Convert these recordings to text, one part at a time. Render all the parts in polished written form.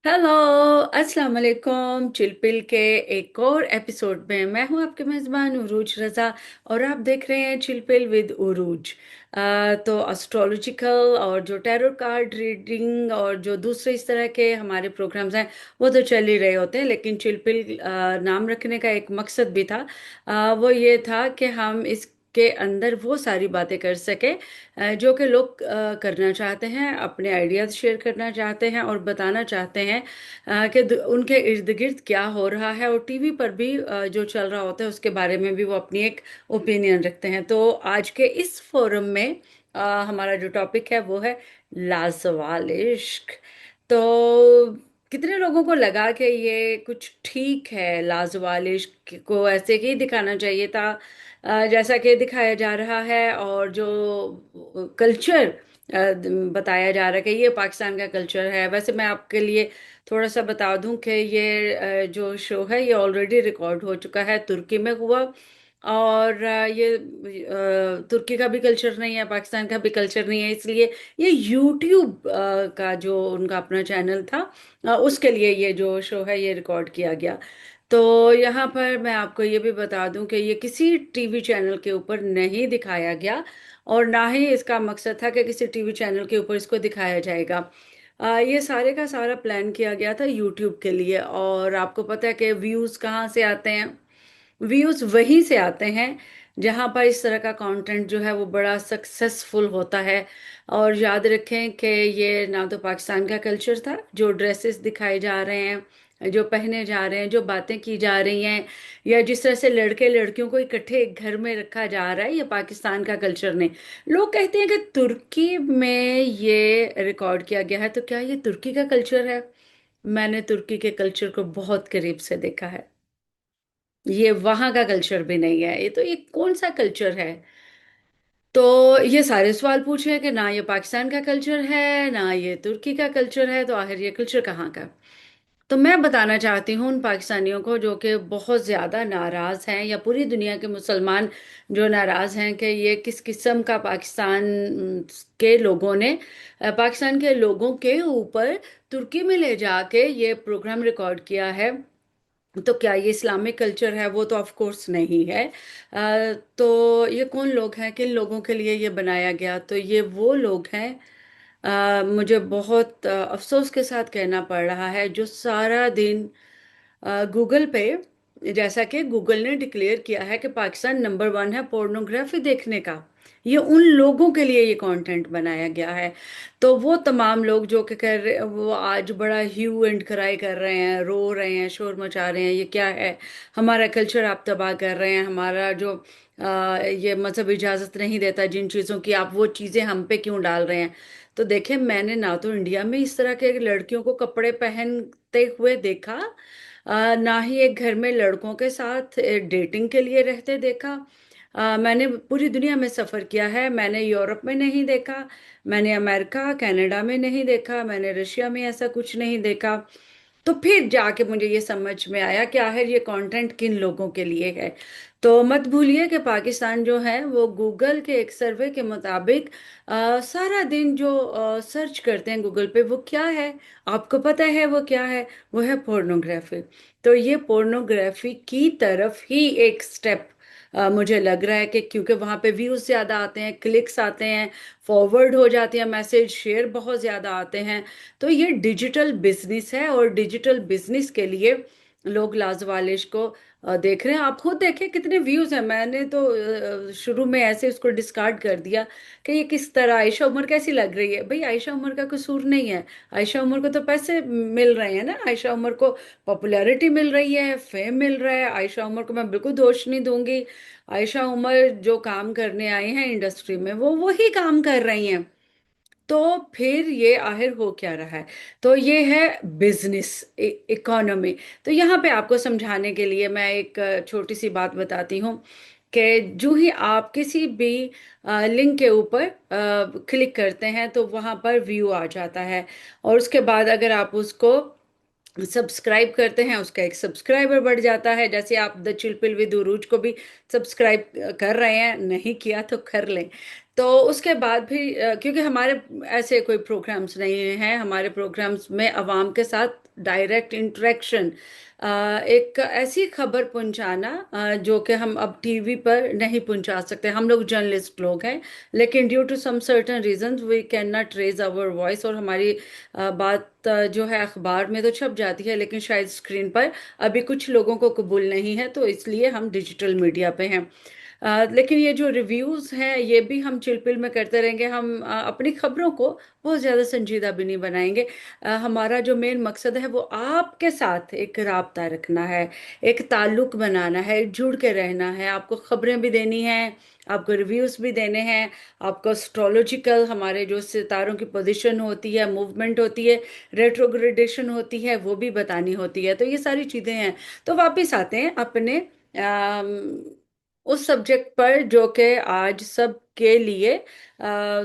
Hello. अस्सलाम वालेकुम। चिलपिल के एक और एपिसोड में मैं हूं आपके मेज़बान उरूज रज़ा। और आप देख रहे हैं चिलपिल विद उरूज। तो एस्ट्रोलॉजिकल और जो टैरो कार्ड रीडिंग और जो दूसरे इस तरह के हमारे प्रोग्राम्स हैं वो तो चल ही रहे होते हैं, लेकिन चिलपिल नाम रखने का एक मकसद भी था। वो ये था कि हम इसके अंदर वो सारी बातें कर सकें जो कि लोग करना चाहते हैं, अपने आइडियाज़ शेयर करना चाहते हैं और बताना चाहते हैं कि उनके इर्द गिर्द क्या हो रहा है, और टीवी पर भी जो चल रहा होता है उसके बारे में भी वो अपनी एक ओपिनियन रखते हैं। तो आज के इस फोरम में हमारा जो टॉपिक है वो है लाजवाल इश्क। तो कितने लोगों को लगा कि ये कुछ ठीक है, लाजवाल इश्क को ऐसे ही दिखाना चाहिए था जैसा कि दिखाया जा रहा है, और जो कल्चर बताया जा रहा है कि ये पाकिस्तान का कल्चर है। वैसे मैं आपके लिए थोड़ा सा बता दूं कि ये जो शो है ये ऑलरेडी रिकॉर्ड हो चुका है, तुर्की में हुआ। और ये तुर्की का भी कल्चर नहीं है, पाकिस्तान का भी कल्चर नहीं है, इसलिए ये यूट्यूब का जो उनका अपना चैनल था उसके लिए ये जो शो है ये रिकॉर्ड किया गया। तो यहाँ पर मैं आपको ये भी बता दूं कि ये किसी टीवी चैनल के ऊपर नहीं दिखाया गया, और ना ही इसका मकसद था कि किसी टीवी चैनल के ऊपर इसको दिखाया जाएगा। ये सारे का सारा प्लान किया गया था यूट्यूब के लिए। और आपको पता है कि व्यूज़ कहाँ से आते हैं? व्यूज वहीं से आते हैं जहां पर इस तरह का कंटेंट जो है वो बड़ा सक्सेसफुल होता है। और याद रखें कि ये ना तो पाकिस्तान का कल्चर था, जो ड्रेसेस दिखाए जा रहे हैं, जो पहने जा रहे हैं, जो बातें की जा रही हैं, या जिस तरह से लड़के लड़कियों को इकट्ठे एक घर में रखा जा रहा है, ये पाकिस्तान का कल्चर नहीं। लोग कहते हैं कि तुर्की में ये रिकॉर्ड किया गया है, तो क्या ये तुर्की का कल्चर है? मैंने तुर्की के कल्चर को बहुत करीब से देखा है। ये वहां का कल्चर भी नहीं है, ये तो ये कौन सा कल्चर है? तो ये सारे सवाल पूछे कि ना ये पाकिस्तान का कल्चर है ना ये तुर्की का कल्चर है, तो आखिर ये कल्चर कहाँ का? तो मैं बताना चाहती हूँ उन पाकिस्तानियों को जो कि बहुत ज़्यादा नाराज़ हैं, या पूरी दुनिया के मुसलमान जो नाराज़ हैं कि ये किस किस्म का पाकिस्तान के लोगों ने पाकिस्तान के लोगों के ऊपर तुर्की में ले जाके ये प्रोग्राम रिकॉर्ड किया है। तो क्या ये इस्लामिक कल्चर है? वो तो ऑफ कोर्स नहीं है। तो ये कौन लोग हैं, किन लोगों के लिए ये बनाया गया? तो ये वो लोग हैं, मुझे बहुत अफसोस के साथ कहना पड़ रहा है, जो सारा दिन गूगल पे, जैसा कि गूगल ने डिक्लेयर किया है कि पाकिस्तान नंबर वन है पोर्नोग्राफी देखने का, ये उन लोगों के लिए ये कंटेंट बनाया गया है। तो वो तमाम लोग जो कि कर रहे, वो आज बड़ा ह्यू एंड क्राई कर रहे हैं, रो रहे हैं, शोर मचा रहे हैं, ये क्या है? हमारा कल्चर आप तबाह कर रहे हैं, हमारा जो ये मजहब इजाजत नहीं देता जिन चीज़ों की, आप वो चीज़ें हम पे क्यों डाल रहे हैं? तो देखें, मैंने ना तो इंडिया में इस तरह के लड़कियों को कपड़े पहनते हुए देखा, ना ही एक घर में लड़कों के साथ डेटिंग के लिए रहते देखा। मैंने पूरी दुनिया में सफ़र किया है, मैंने यूरोप में नहीं देखा, मैंने अमेरिका कनाडा में नहीं देखा, मैंने रशिया में ऐसा कुछ नहीं देखा। तो फिर जाके मुझे ये समझ में आया कि आखिर ये कंटेंट किन लोगों के लिए है। तो मत भूलिए कि पाकिस्तान जो है वो गूगल के एक सर्वे के मुताबिक सारा दिन जो सर्च करते हैं गूगल पे, वो क्या है? आपको पता है वो क्या है? वो है पोर्नोग्राफी। तो ये पोर्नोग्राफी की तरफ ही एक स्टेप मुझे लग रहा है, कि क्योंकि वहाँ पे व्यूज ज़्यादा आते हैं, क्लिक्स आते हैं, फॉरवर्ड हो जाती है मैसेज, शेयर बहुत ज़्यादा आते हैं। तो ये डिजिटल बिजनेस है, और डिजिटल बिजनेस के लिए लोग लाजवालिश को देख रहे हैं। आप खुद देखें कितने व्यूज हैं। मैंने तो शुरू में ऐसे उसको डिस्कार्ड कर दिया कि ये किस तरह, आयशा उमर कैसी लग रही है? भाई, आयशा उमर का कसूर नहीं है। आयशा उमर को तो पैसे मिल रहे हैं ना, आयशा उमर को पॉपुलैरिटी मिल रही है, फेम मिल रहा है। आयशा उमर को मैं बिल्कुल दोष नहीं दूंगी। आयशा उमर जो काम करने आई हैं इंडस्ट्री में, वो वही काम कर रही हैं। तो फिर ये आखिर हो क्या रहा है? तो ये है बिजनेस इकोनॉमी। तो यहाँ पे आपको समझाने के लिए मैं एक छोटी सी बात बताती हूँ कि जो ही आप किसी भी लिंक के ऊपर क्लिक करते हैं तो वहाँ पर व्यू आ जाता है, और उसके बाद अगर आप उसको सब्सक्राइब करते हैं, उसका एक सब्सक्राइबर बढ़ जाता है। जैसे आप द चिलपिल विद उरूज को भी सब्सक्राइब कर रहे हैं, नहीं किया तो कर लें। तो उसके बाद भी क्योंकि हमारे ऐसे कोई प्रोग्राम्स नहीं हैं, हमारे प्रोग्राम्स में अवाम के साथ डायरेक्ट इंटरेक्शन, एक ऐसी खबर पहुंचाना जो कि हम अब टीवी पर नहीं पहुंचा सकते। हम लोग जर्नलिस्ट लोग हैं, लेकिन due to some certain reasons we can not raise our voice, और हमारी बात जो है अखबार में तो छप जाती है, लेकिन शायद स्क्रीन पर अभी कुछ लोगों को कबूल नहीं है, तो इसलिए हम डिजिटल मीडिया पे हैं। लेकिन ये जो रिव्यूज हैं ये भी हम चिलपिल में करते रहेंगे। हम अपनी खबरों को बहुत ज़्यादा संजीदा भी नहीं बनाएंगे। हमारा जो मेन मकसद है वो आपके साथ एक राबता रखना है, एक ताल्लुक बनाना है, जुड़ के रहना है। आपको खबरें भी देनी हैं, आपको रिव्यूज भी देने हैं, आपको एस्ट्रोलॉजिकल हमारे जो सितारों की पोजीशन होती है, मूवमेंट होती है, रेट्रोग्रेडेशन होती है, वो भी बतानी होती है। तो ये सारी चीज़ें हैं। तो वापिस आते हैं अपने उस सब्जेक्ट पर जो कि आज सब के लिए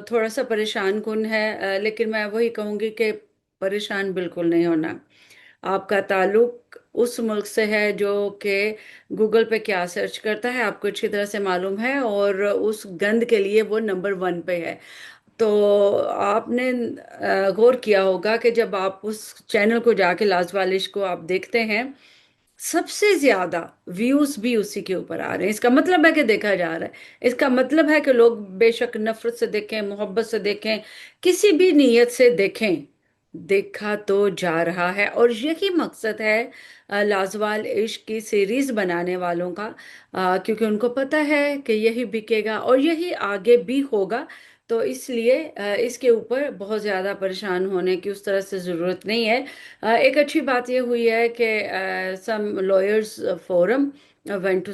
थोड़ा सा परेशान कुन है। लेकिन मैं वही कहूंगी कि परेशान बिल्कुल नहीं होना। आपका ताल्लुक उस मुल्क से है जो कि गूगल पे क्या सर्च करता है आपको अच्छी तरह से मालूम है, और उस गंद के लिए वो नंबर वन पे है। तो आपने गौर किया होगा कि जब आप उस चैनल को जाके लाजवालिश को आप देखते हैं, सबसे ज्यादा व्यूज भी उसी के ऊपर आ रहे हैं। इसका मतलब है कि देखा जा रहा है। इसका मतलब है कि लोग बेशक नफरत से देखें, मोहब्बत से देखें, किसी भी नीयत से देखें, देखा तो जा रहा है। और यही मकसद है लाजवाल इश्क की सीरीज बनाने वालों का, क्योंकि उनको पता है कि यही बिकेगा और यही आगे भी होगा। तो इसलिए इसके ऊपर बहुत ज़्यादा परेशान होने की उस तरह से ज़रूरत नहीं है। एक अच्छी बात यह हुई है कि some lawyers forum went to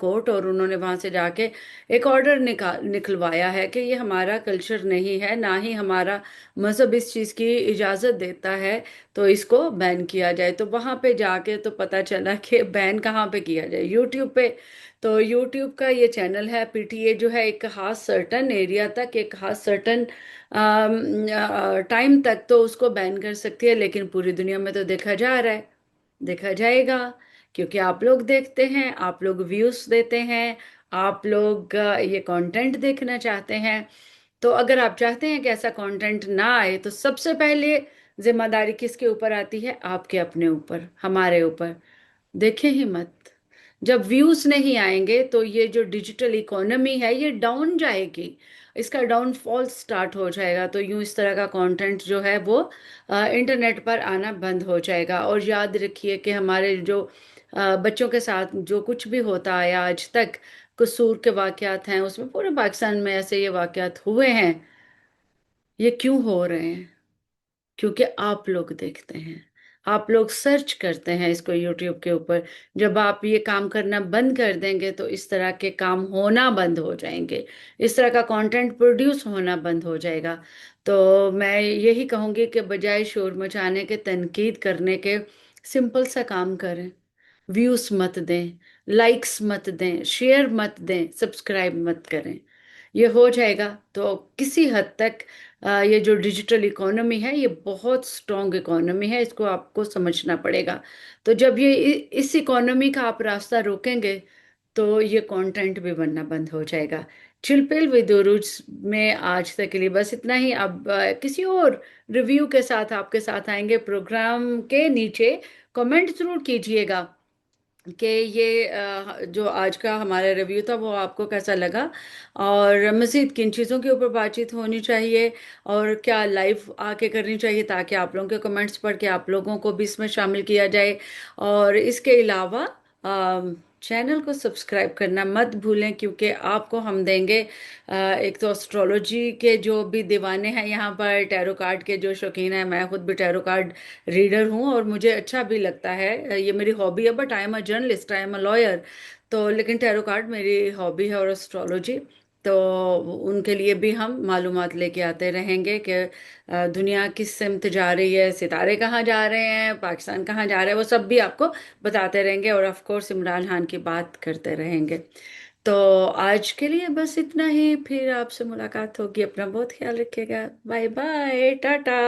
court, और उन्होंने वहां से जाके एक ऑर्डर निकलवाया है कि ये हमारा कल्चर नहीं है, ना ही हमारा मजहब इस चीज़ की इजाज़त देता है, तो इसको बैन किया जाए। तो वहां पे जाके तो पता चला कि बैन कहाँ पे किया जाए, यूट्यूब पे। तो यूट्यूब का ये चैनल है, पीटीए जो है, एक खास सर्टन एरिया तक, एक खास सर्टन टाइम तक तो उसको बैन कर सकती है, लेकिन पूरी दुनिया में तो देखा जा रहा है, देखा जाएगा। क्योंकि आप लोग देखते हैं, आप लोग व्यूज देते हैं, आप लोग ये कंटेंट देखना चाहते हैं। तो अगर आप चाहते हैं कि ऐसा कंटेंट ना आए, तो सबसे पहले जिम्मेदारी किसके ऊपर आती है? आपके अपने ऊपर, हमारे ऊपर। देखें ही मत। जब व्यूज नहीं आएंगे तो ये जो डिजिटल इकोनॉमी है ये डाउन जाएगी, इसका डाउनफॉल स्टार्ट हो जाएगा। तो यूं इस तरह का कंटेंट जो है वो इंटरनेट पर आना बंद हो जाएगा। और याद रखिए कि हमारे जो बच्चों के साथ जो कुछ भी होता आया आज तक, कसूर के वाकयात हैं, उसमें पूरे पाकिस्तान में ऐसे ये वाकयात हुए हैं। ये क्यों हो रहे हैं? क्योंकि आप लोग देखते हैं, आप लोग सर्च करते हैं इसको यूट्यूब के ऊपर। जब आप ये काम करना बंद कर देंगे तो इस तरह के काम होना बंद हो जाएंगे, इस तरह का कंटेंट प्रोड्यूस होना बंद हो जाएगा। तो मैं यही कहूंगी कि बजाय शोर मचाने के, तनकीद करने के, सिंपल सा काम करें। व्यूज मत दें, लाइक्स मत दें, शेयर मत दें, सब्सक्राइब मत करें। ये हो जाएगा तो किसी हद तक ये जो डिजिटल इकोनॉमी है ये बहुत स्ट्रॉन्ग इकोनॉमी है, इसको आपको समझना पड़ेगा। तो जब ये इस इकोनॉमी का आप रास्ता रोकेंगे तो ये कंटेंट भी बनना बंद हो जाएगा। चिलपिल विद उरूज में आज तक के लिए बस इतना ही। अब किसी और रिव्यू के साथ आपके साथ आएंगे। प्रोग्राम के नीचे कमेंट जरूर कीजिएगा कि ये जो आज का हमारा रिव्यू था वो आपको कैसा लगा, और मज़ीद किन चीज़ों के ऊपर बातचीत होनी चाहिए, और क्या लाइव आके करनी चाहिए, ताकि आप लोगों के कमेंट्स पढ़ के आप लोगों को भी इसमें शामिल किया जाए। और इसके अलावा चैनल को सब्सक्राइब करना मत भूलें, क्योंकि आपको हम देंगे एक तो एस्ट्रोलॉजी के जो भी दीवाने हैं यहाँ पर, टैरो कार्ड के जो शौकीन हैं, मैं खुद भी टैरो कार्ड रीडर हूँ और मुझे अच्छा भी लगता है, ये मेरी हॉबी है। But I am a journalist, I am a lawyer. तो लेकिन टैरो कार्ड मेरी हॉबी है, और एस्ट्रोलॉजी। तो उनके लिए भी हम मालूमात लेके आते रहेंगे कि दुनिया किस सिमत जा रही है, सितारे कहाँ जा रहे हैं, पाकिस्तान कहाँ जा रहा है, वो सब भी आपको बताते रहेंगे। और ऑफ कोर्स इमरान खान की बात करते रहेंगे। तो आज के लिए बस इतना ही, फिर आपसे मुलाकात होगी। अपना बहुत ख्याल रखिएगा। Bye bye, Tata.